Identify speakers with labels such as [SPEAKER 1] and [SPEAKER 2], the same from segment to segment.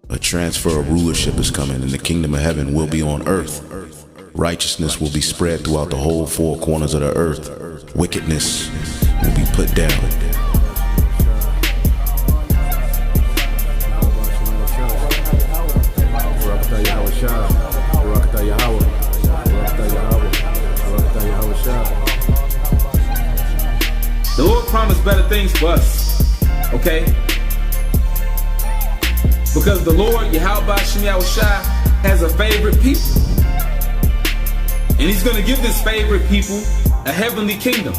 [SPEAKER 1] A transfer of rulership is coming, and the kingdom of heaven will be on earth. Righteousness will be spread throughout the whole four corners of the earth. Wickedness will be put down.
[SPEAKER 2] The Lord promised better things for us, okay? Because the Lord, Yahweh Shem Yahushua, has a favorite people. And he's going to give this favorite people a heavenly kingdom.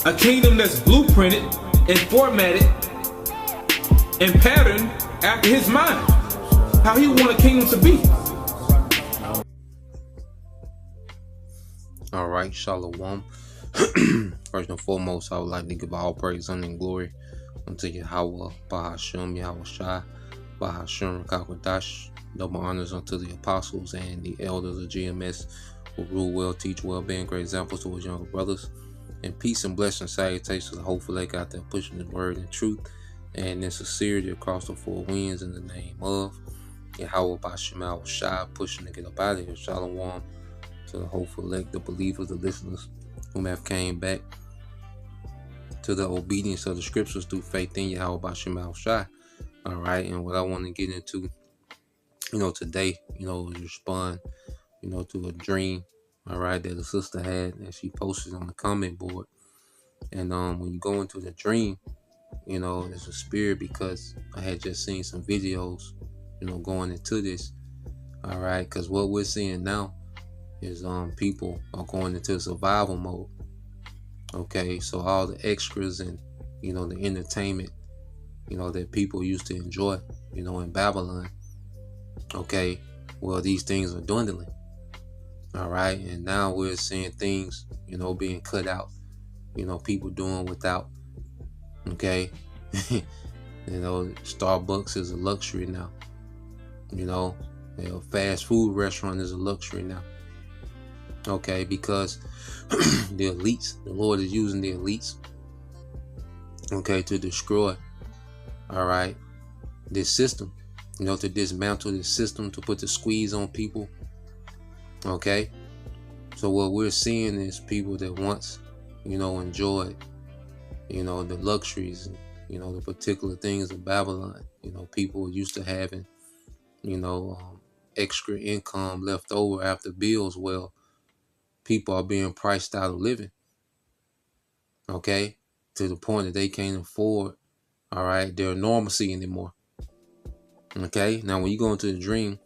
[SPEAKER 2] A kingdom that's blueprinted and formatted and patterned after his mind. How he want a kingdom to be.
[SPEAKER 3] All right, Shalom. First and foremost, I would like to give all praise, honor, and glory unto Yahweh, Bahashem, Yahushua, Bahashem, Kakwadash. Double honors unto the apostles and the elders of GMS who rule well, teach well, being great examples to his younger brothers. And peace and blessing salutations to the hopeful lake out there pushing the word and truth and in sincerity across the four winds in the name of Yahweh, Bahashem, Yahushua, pushing to get up out of here. Shalom to the hopeful lake, the believers, the listeners whom have came back to the obedience of the scriptures through faith in Yahweh Bashim Al-Shai. All right, and what I want to get into, today, is respond, to a dream, all right, that a sister had that she posted on the comment board. And when you go into the dream, it's a spirit, because I had just seen some videos, going into this, all right, because what we're seeing now is people are going into survival mode. Okay, so all the extras and the entertainment that people used to enjoy in Babylon, okay, well, these things are dwindling. All right, and now we're seeing things being cut out, people doing without. Okay. Starbucks is a luxury now. A fast food restaurant is a luxury now. Okay, because the elites, the Lord is using the elites, okay, to destroy, all right, this system, to dismantle this system, to put the squeeze on people, okay. So what we're seeing is people that once, enjoyed, the luxuries, the particular things of Babylon, people used to having, extra income left over after bills. Well, people are being priced out of living, okay, to the point that they can't afford, all right, their normalcy anymore. Okay, now when you go into the dream,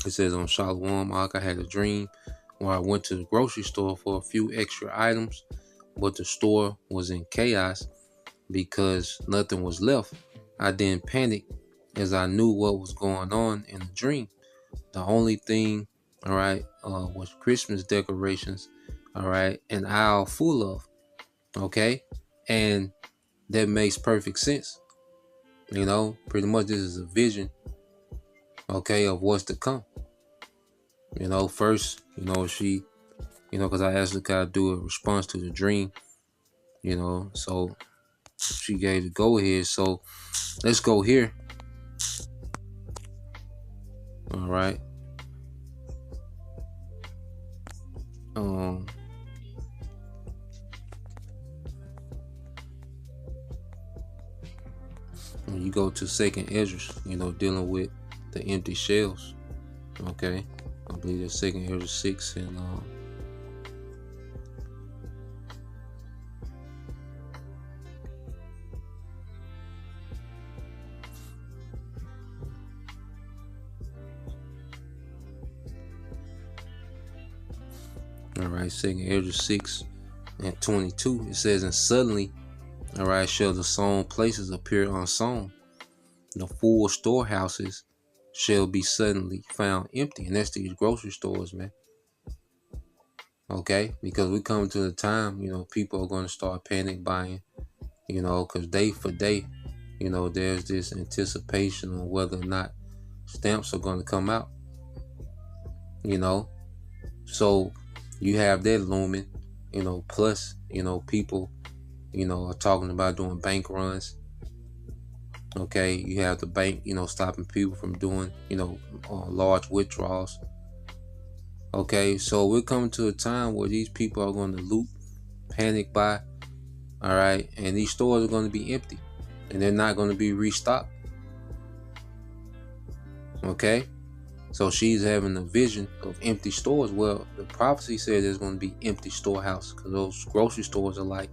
[SPEAKER 3] it says on Shalom, I had a dream where I went to the grocery store for a few extra items, but the store was in chaos because nothing was left. I didn't panic as I knew what was going on in the dream. The only thing, all right, was Christmas decorations, all right, an aisle full of, okay, and that makes perfect sense. Pretty much this is a vision, okay, of what's to come. First, she, because I asked her to do a response to the dream, so she gave the go ahead. So let's go here. All right. When you go to Second Esdras, dealing with the empty shells, okay, I believe that's Second Esdras 6 and all right, Second Esdras 6 and 22, it says, and suddenly, all right, shall the sown places appear unsown. The full storehouses shall be suddenly found empty. And that's these grocery stores, man. Okay, because we come to the time, people are going to start panic buying, because day for day, there's this anticipation on whether or not stamps are going to come out, so you have that looming, plus, people, are talking about doing bank runs, Okay, you have the bank, stopping people from doing, large withdrawals. Okay, so we're coming to a time where these people are going to loot, panic buy, all right, and these stores are going to be empty, and they're not going to be restocked. Okay, so she's having a vision of empty stores. Well, the prophecy said there's going to be empty storehouses, because those grocery stores are like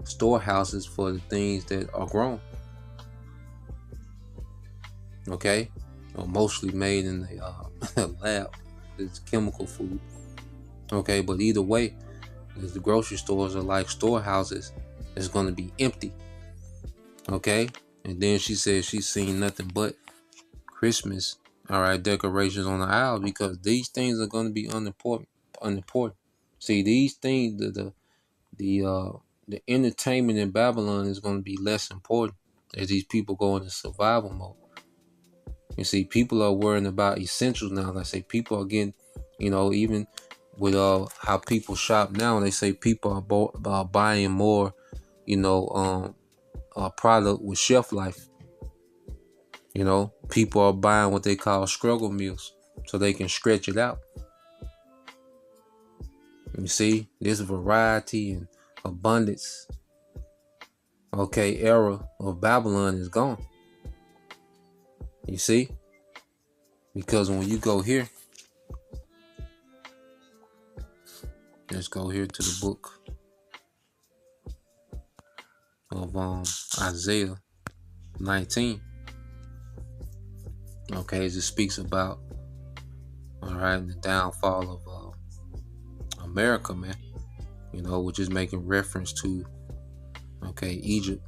[SPEAKER 3] storehouses for the things that are grown. Okay, mostly made in the lab. It's chemical food. Okay, but either way, the grocery stores are like storehouses. It's going to be empty. Okay, and then she said she's seen nothing but Christmas, all right, decorations on the aisle, because these things are going to be unimportant. See, these things, the entertainment in Babylon is going to be less important as these people go into survival mode. You see, people are worrying about essentials now. Like I say, people are getting, even with how people shop now, they say people are buying more, product with shelf life. People are buying what they call struggle meals so they can stretch it out. You see, this variety and abundance, era of Babylon is gone. You see? Because when you go here, let's go here to the book of Isaiah 19. Okay, as it speaks about, all right, the downfall of America, man. Which is making reference to, Egypt.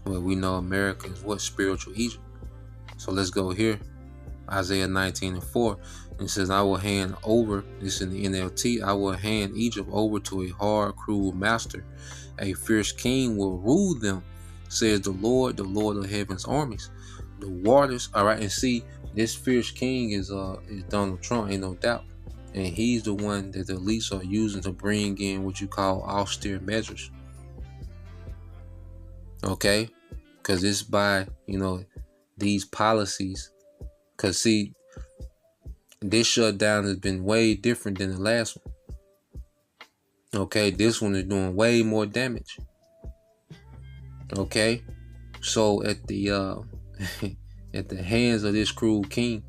[SPEAKER 3] Well, we know America is what? Spiritual Egypt. So let's go here. Isaiah 19:4. It says, I will hand over, this in the NLT, I will hand Egypt over to a hard, cruel master. A fierce king will rule them, says the Lord of heaven's armies. The waters, all right, and see, this fierce king is Donald Trump, ain't no doubt. And he's the one that the elites are using to bring in what you call austere measures. Okay? Because it's by, these policies. Because, see, this shutdown has been way different than the last one. Okay? This one is doing way more damage. Okay? So, at the at the hands of this cruel king,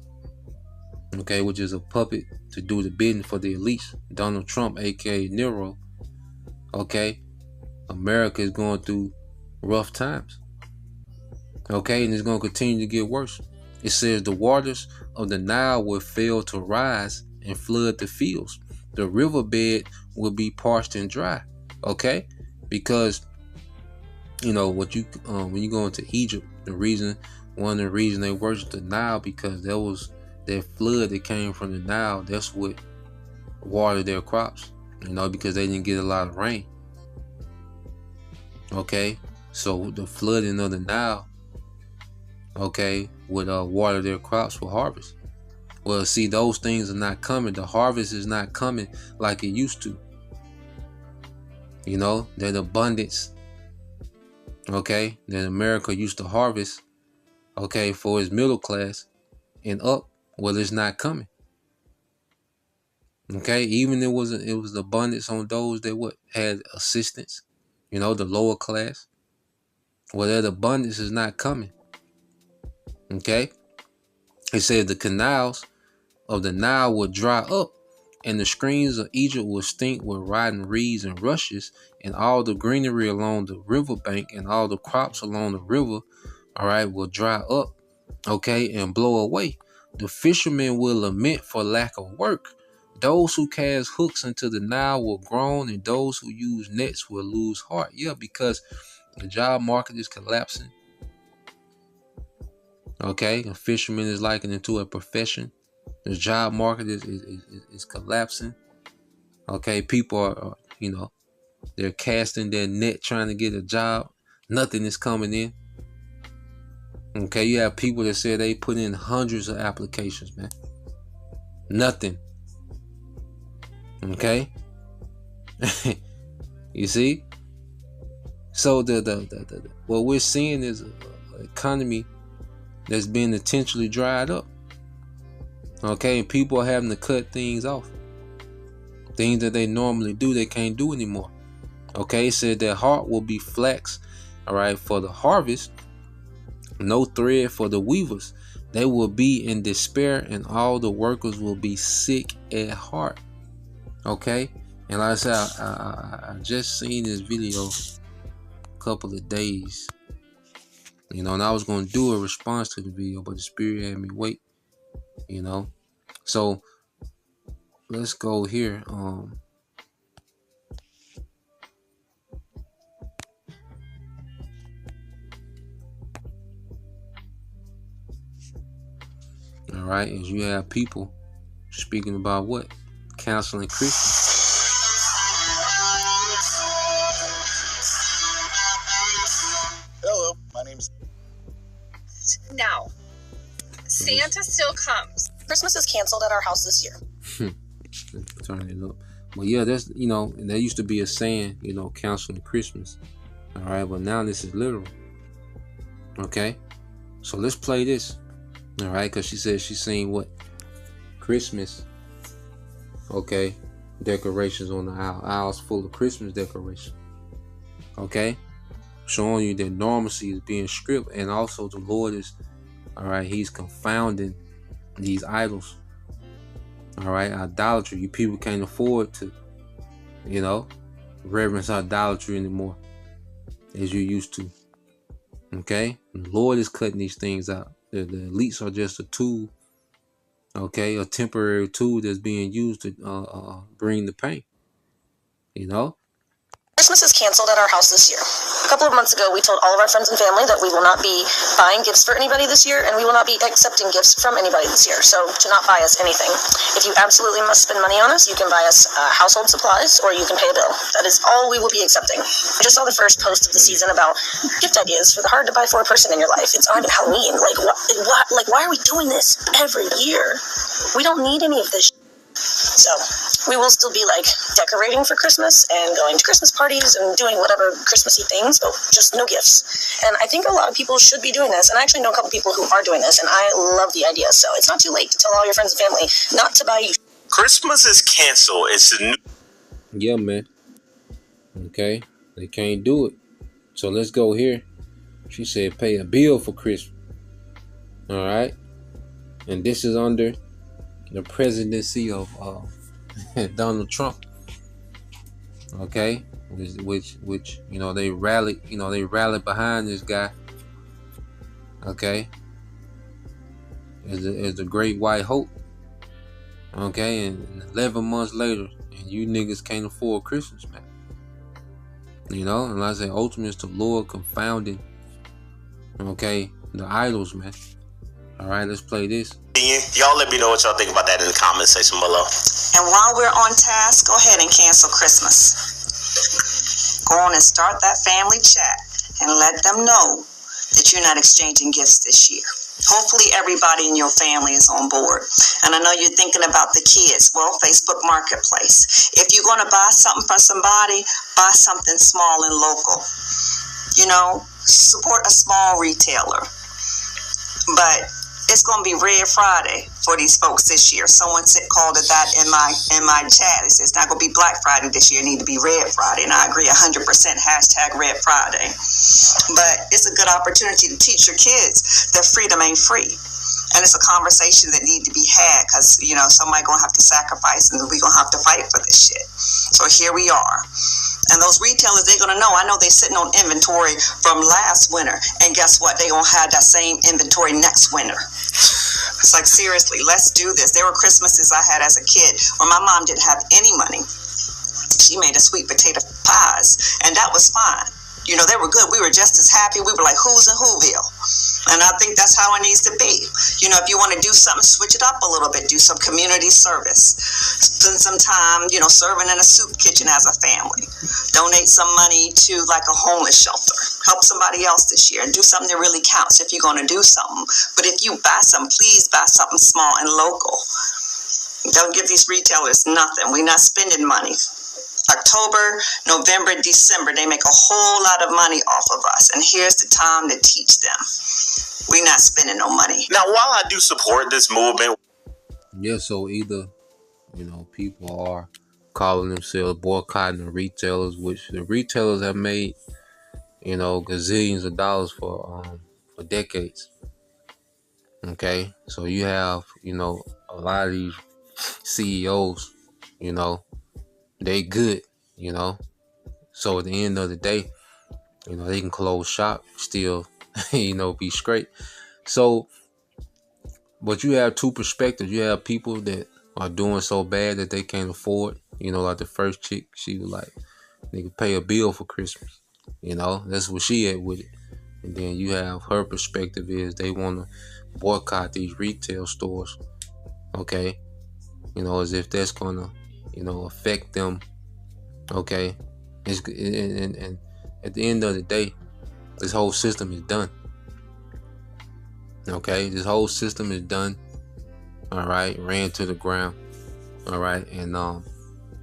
[SPEAKER 3] okay, which is a puppet to do the bidding for the elites, Donald Trump, aka Nero, okay, America is going through rough times. Okay, and it's going to continue to get worse. It says the waters of the Nile will fail to rise and flood the fields. The riverbed will be parched and dry. Okay, because what you when you go into Egypt, one of the reasons they worship the Nile, because there was that flood that came from the Nile. That's what watered their crops. Because they didn't get a lot of rain. Okay, so the flooding of the Nile, would water their crops for harvest. Well, see, those things are not coming. The harvest is not coming like it used to. That abundance, that America used to harvest, for its middle class and up, well, it's not coming. Okay, even it was abundance on those that had assistance, the lower class. Well, that abundance is not coming. Okay, it said the canals of the Nile will dry up, and the streams of Egypt will stink with rotten reeds and rushes, and all the greenery along the riverbank and all the crops along the river, will dry up, and blow away. The fishermen will lament for lack of work. Those who cast hooks into the Nile will groan, and those who use nets will lose heart. Yeah, because the job market is collapsing. Okay, a fisherman is likened into a profession. The job market is collapsing. Okay, people are they're casting their net trying to get a job. Nothing is coming in. Okay, you have people that say they put in hundreds of applications, man. Nothing. Okay, you see. So the what we're seeing is economy that's been intentionally dried up. Okay, and people are having to cut things off. Things that they normally do, they can't do anymore. Okay, it said their heart will be flax, all right, for the harvest, no thread for the weavers. They will be in despair, and all the workers will be sick at heart. Okay, and like I said, I just seen this video a couple of days, and I was going to do a response to the video, but the Spirit had me wait, So let's go here. All right, as you have people speaking about what? Counseling Christians.
[SPEAKER 4] Hello, my name's...
[SPEAKER 5] Now, Santa still comes. Christmas is canceled at our house this year.
[SPEAKER 3] Turn it up. But yeah, that's, there used to be a saying, counseling Christmas. All right, but now this is literal. Okay, so let's play this. All right, because she said she's seen what? Christmas. Okay, decorations on the aisle. Aisles full of Christmas decorations. Okay, showing you that normalcy is being stripped, and also the Lord is, all right, He's confounding these idols. All right, idolatry. You people can't afford to, reverence idolatry anymore as you used to. Okay, the Lord is cutting these things out. The elites are just a tool, okay, a temporary tool that's being used to bring the pain,
[SPEAKER 5] Christmas is canceled at our house this year. A couple of months ago, we told all of our friends and family that we will not be buying gifts for anybody this year, and we will not be accepting gifts from anybody this year. So to not buy us anything. If you absolutely must spend money on us, you can buy us household supplies, or you can pay a bill. That is all we will be accepting. I just saw the first post of the season about gift ideas for the hard to buy for a person in your life. It's not even Halloween. Why are we doing this every year? We don't need any of this. So we will still be decorating for Christmas and going to Christmas parties and doing whatever Christmassy things, but just no gifts. And I think a lot of people should be doing this. And I actually know a couple people who are doing this, and I love the idea. So it's not too late to tell all your friends and family not to buy you.
[SPEAKER 4] Christmas is canceled. It's a new...
[SPEAKER 3] Yeah, man. Okay, they can't do it. So let's go here. She said pay a bill for Christmas. All right. And this is under the presidency of Donald Trump. Okay, which they rallied behind this guy. Okay, as the great white hope. Okay, and 11 months later, and you niggas can't afford Christmas, man. And like I say, ultimately it's the Lord confounding, okay, the idols, man. All right, let's play this.
[SPEAKER 4] Y'all let me know what y'all think about that in the comment section below.
[SPEAKER 6] And while we're on task, go ahead and cancel Christmas. Go on and start that family chat and let them know that you're not exchanging gifts this year. Hopefully everybody in your family is on board. And I know you're thinking about the kids. Well, Facebook Marketplace. If you're going to buy something for somebody, buy something small and local. Support a small retailer. But it's going to be Red Friday for these folks this year. Someone called it that in my chat. It says it's not going to be Black Friday this year. It need to be Red Friday. And I agree 100%. Hashtag Red Friday. But it's a good opportunity to teach your kids that freedom ain't free. And it's a conversation that need to be had because, somebody going to have to sacrifice and we're going to have to fight for this shit. So here we are. And those retailers, they're going to know. I know they're sitting on inventory from last winter. And guess what? They're going to have that same inventory next winter. It's seriously, let's do this. There were Christmases I had as a kid when my mom didn't have any money. She made us sweet potato pies. And that was fine. They were good. We were just as happy. We were like, who's in Whoville? And I think that's how it needs to be. If you want to do something, switch it up a little bit. Do some community service. Spend some time, serving in a soup kitchen as a family. Donate some money to a homeless shelter. Help somebody else this year and do something that really counts if you're going to do something. But if you buy something, please buy something small and local. Don't give these retailers nothing. We're not spending money. October, November, December, they make a whole lot of money off of us. And here's the time to teach them. We're not spending no money.
[SPEAKER 4] Now, while I do support this movement,
[SPEAKER 3] Yeah, so either, people are calling themselves boycotting the retailers, which the retailers have made, gazillions of dollars for decades. Okay, so you have, a lot of these CEOs, they good, so at the end of the day, they can close shop, still, be straight. So, but you have two perspectives. You have people that are doing so bad that they can't afford, like the first chick, she was like, nigga, pay a bill for Christmas. That's what she had with it. And then you have her perspective is they want to boycott these retail stores. Okay. As if that's going to, affect them. Okay. And at the end of the day, this whole system is done. Okay. This whole system is done. All right. Ran to the ground. All right. And the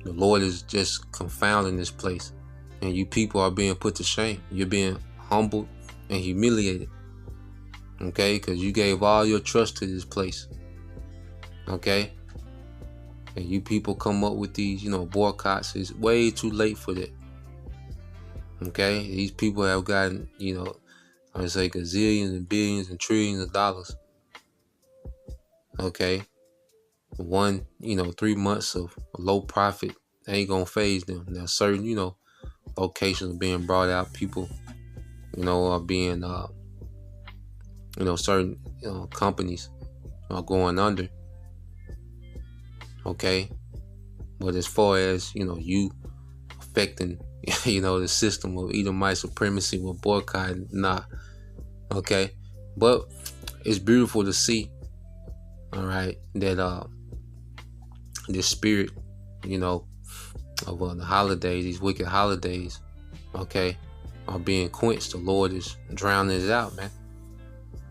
[SPEAKER 3] Lord is just confounding this place. And you people are being put to shame. You're being humbled and humiliated. Okay, because you gave all your trust to this place. Okay, and you people come up with these, boycotts. It's way too late for that. Okay, these people have gotten, I would say gazillions and billions and trillions of dollars. Okay, 3 months of low profit ain't gonna faze them. Now certain, locations are being brought out. People, are being certain companies are going under. Okay, but as far as you affecting the system of Edomite supremacy with boycotting, nah. Okay, but it's beautiful to see, all right, that this spirit of the holidays, these wicked holidays, okay, are being quenched. The Lord is drowning it out, man.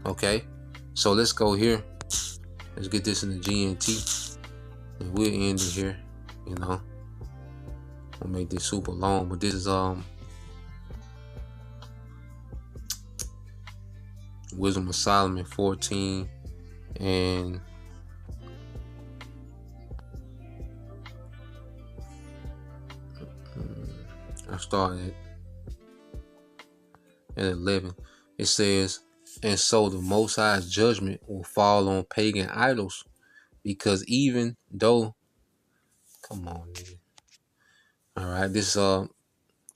[SPEAKER 3] Okay, so let's go here. Let's get this in the GNT, and we'll end it here. I'll make this super long, but this is Wisdom of Solomon 14 and I started at 11. It says, and so the Most High's judgment will fall on pagan idols, because even though, come on, nigga. All right, this is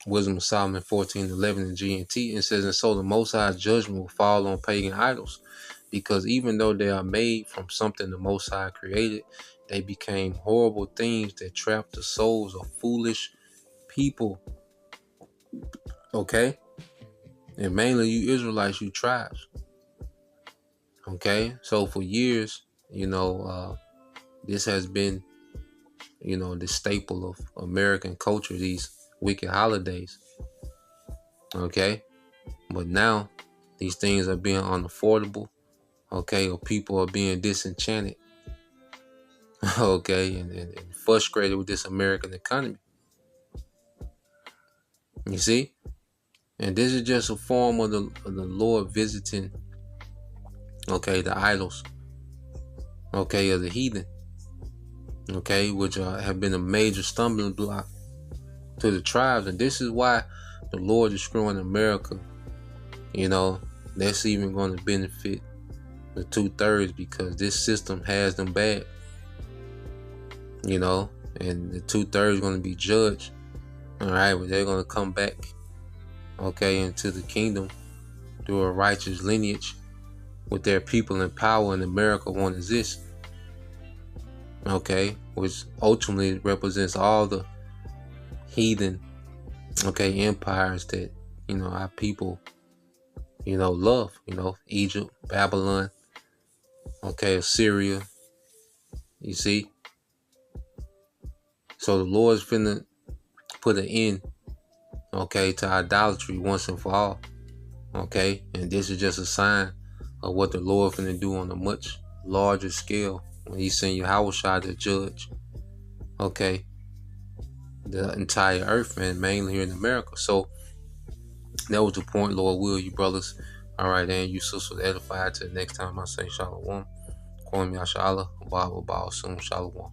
[SPEAKER 3] Wisdom of Solomon 14:11 in GNT. It says, and so the Most High's judgment will fall on pagan idols, because even though they are made from something the Most High created, they became horrible things that trap the souls of foolish people. Okay, and mainly you Israelites, you tribes. Okay, so for years, this has been, the staple of American culture, these wicked holidays. Okay, but now these things are being unaffordable. Okay, or people are being disenchanted. Okay, and frustrated with this American economy. You see? And this is just a form of the Lord visiting, okay, the idols, okay, of the heathen, okay, which have been a major stumbling block to the tribes. And this is why the Lord is screwing America. That's even going to benefit the 2/3, because this system has them bad, and the 2/3 is going to be judged. All right, but they're going to come back, okay, into the kingdom through a righteous lineage with their people in power, and America won't exist. Okay, which ultimately represents all the heathen, okay, empires that, our people, love, Egypt, Babylon, okay, Assyria, you see. So the Lord's finna put an end, okay, to idolatry once and for all. Okay, and this is just a sign of what the Lord finna do on a much larger scale when He send Yahushua to judge. Okay, the entire earth, and mainly here in America. So that was the point. Lord will, you brothers. All right, and you sisters edified. Till the next time I say shalom. Kwame Yashala, Baba Baal Shalom.